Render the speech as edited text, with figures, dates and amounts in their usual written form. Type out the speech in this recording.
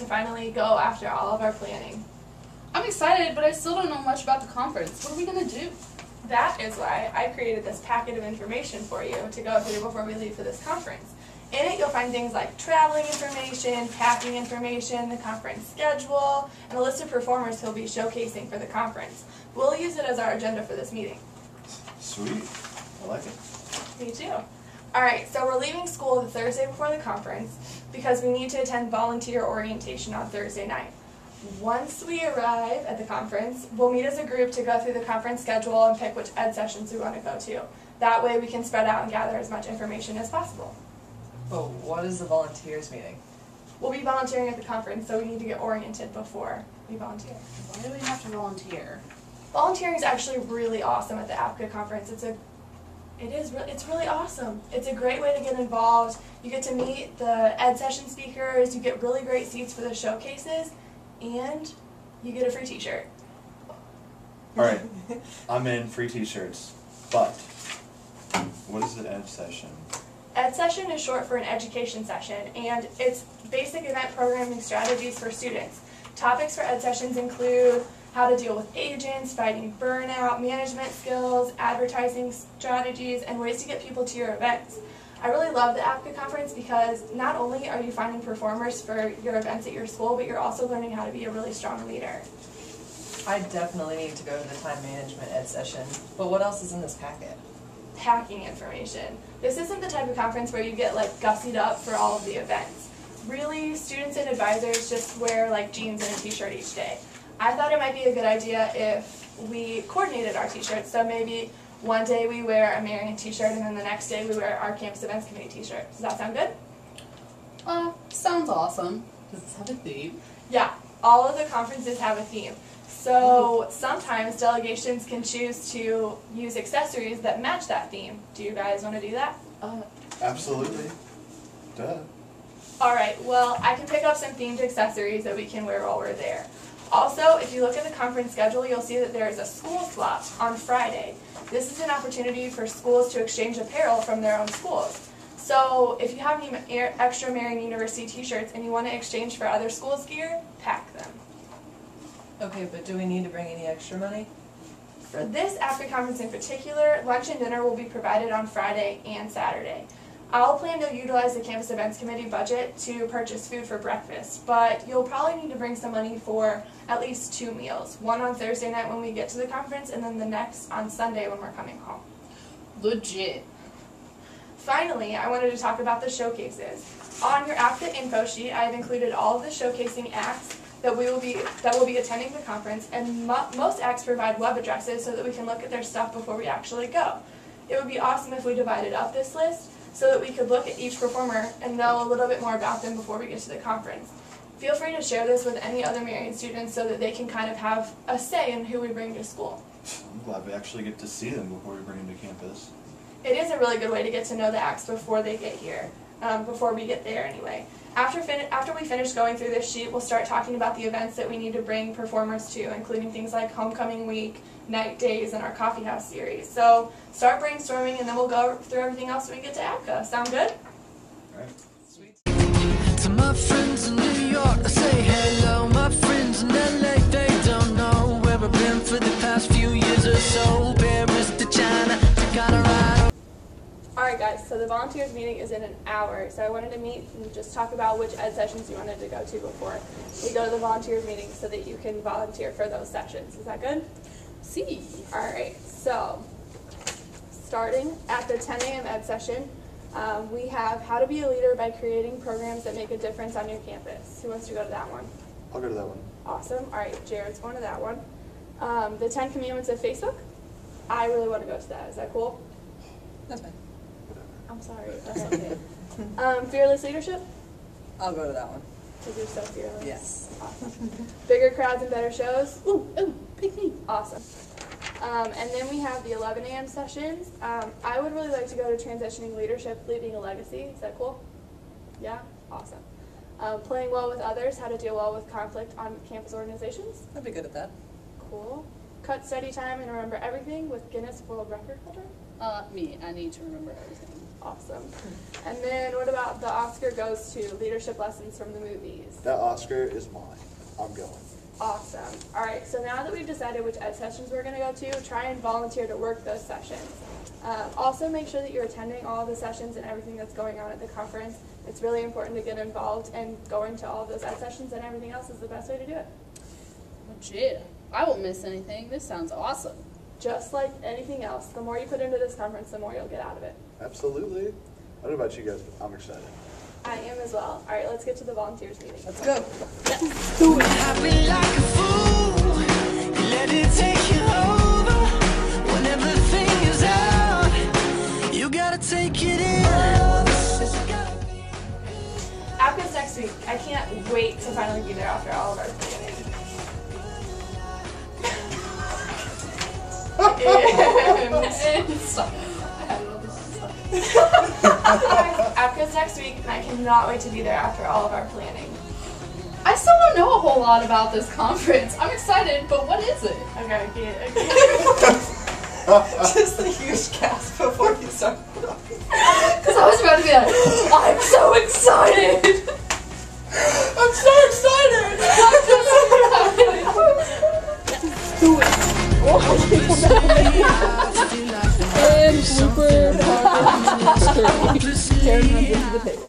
finally go after all of our planning. I'm excited, but I still don't know much about the conference. What are we going to do? That is why I created this packet of information for you to go through before we leave for this conference. In it, you'll find things like traveling information, packing information, the conference schedule, and a list of performers who will be showcasing for the conference. We'll use it as our agenda for this meeting. Sweet. I like it. Me too. Alright, so we're leaving school the Thursday before the conference because we need to attend volunteer orientation on Thursday night. Once we arrive at the conference, we'll meet as a group to go through the conference schedule and pick which ed sessions we want to go to. That way we can spread out and gather as much information as possible. Oh, what is the volunteers meeting? We'll be volunteering at the conference, so we need to get oriented before we volunteer. Why do we have to volunteer? Volunteering is actually really awesome at the APCA conference. It's really awesome. It's a great way to get involved. You get to meet the ed session speakers, you get really great seats for the showcases, and you get a free t-shirt. Alright, I'm in free t-shirts, but what is the ed session? Ed session is short for an education session, and it's basic event programming strategies for students. Topics for ed sessions include how to deal with agents, fighting burnout, management skills, advertising strategies, and ways to get people to your events. I really love the APCA conference because not only are you finding performers for your events at your school, but you're also learning how to be a really strong leader. I definitely need to go to the time management ed session, but what else is in this packet? Packing information. This isn't the type of conference where you get like gussied up for all of the events. Really, students and advisors just wear like jeans and a t-shirt each day. I thought it might be a good idea if we coordinated our t-shirts, so maybe one day we wear a Marian t-shirt and then the next day we wear our campus events committee t-shirt. Does that sound good? Sounds awesome. Does this have a theme? Yeah, all of the conferences have a theme. So sometimes delegations can choose to use accessories that match that theme. Do you guys want to do that? Absolutely. Duh. Alright, well, I can pick up some themed accessories that we can wear while we're there. Also, if you look at the conference schedule, you'll see that there is a school swap on Friday. This is an opportunity for schools to exchange apparel from their own schools. So if you have any extra Marian University t-shirts and you want to exchange for other schools' gear, pack them. Okay, but do we need to bring any extra money? For this APCA conference in particular, lunch and dinner will be provided on Friday and Saturday. I'll plan to utilize the Campus Events Committee budget to purchase food for breakfast, but you'll probably need to bring some money for at least 2 meals. One on Thursday night when we get to the conference, and then the next on Sunday when we're coming home. Legit. Finally, I wanted to talk about the showcases. On your APCA info sheet, I have included all of the showcasing acts that will be attending the conference, and most acts provide web addresses so that we can look at their stuff before we actually go. It would be awesome if we divided up this list so that we could look at each performer and know a little bit more about them before we get to the conference. Feel free to share this with any other Marian students so that they can kind of have a say in who we bring to school. I'm glad we actually get to see them before we bring them to campus. It is a really good way to get to know the acts before they get here, before we get there anyway. After we finish going through this sheet, we'll start talking about the events that we need to bring performers to, including things like homecoming week, night days, and our coffee house series. So start brainstorming, and then we'll go through everything else when we get to APCA. Sound good? All right. Sweet. To my friends in New York, I say hello. My friends in LA, they don't know where I've been for the past few years or so. Paris to China to Colorado. Alright guys, so the volunteers meeting is in an hour, so I wanted to meet and just talk about which ed sessions you wanted to go to before we go to the volunteers meeting so that you can volunteer for those sessions. Is that good? See. Alright, so starting at the 10 a.m. ed session, we have how to be a leader by creating programs that make a difference on your campus. Who wants to go to that one? I'll go to that one. Awesome. Alright, Jared's going to that one. The 10 Commandments of Facebook. I really want to go to that. Is that cool? That's fine. I'm sorry. That's okay. Fearless leadership. I'll go to that one. Because you're so fearless. Yes. Awesome. Bigger crowds and better shows. Ooh, pick me. Awesome. And then we have the 11 a.m. sessions. I would really like to go to Transitioning Leadership, Leaving a Legacy. Is that cool? Yeah? Awesome. Playing well with others, how to deal well with conflict on campus organizations. I'd be good at that. Cool. Cut study time and remember everything with Guinness World Record holder. Me. I need to remember everything. Awesome. And then what about the Oscar goes to leadership lessons from the movies? That Oscar is mine. I'm going. Awesome. All right, so now that we've decided which ed sessions we're going to go to, try and volunteer to work those sessions. Also make sure that you're attending all of the sessions and everything that's going on at the conference. It's really important to get involved, and going to all of those ed sessions and everything else is the best way to do it. Legit. I won't miss anything. This sounds awesome. Just like anything else, the more you put into this conference, the more you'll get out of it. Absolutely. I don't know about you guys, but I'm excited. I am as well. All right, let's get to the volunteers meeting. Let's go. Happy like a fool, let it take you over. When everything is out, you gotta take it in. APCA's next week. I can't wait to finally be there after all of our planning. APCA's next week, and I cannot wait to be there after all of our planning. I still don't know a whole lot about this conference. I'm excited, but what is it? Okay, okay. Just a huge gasp before you start. Because I was about to be like, I'm so excited!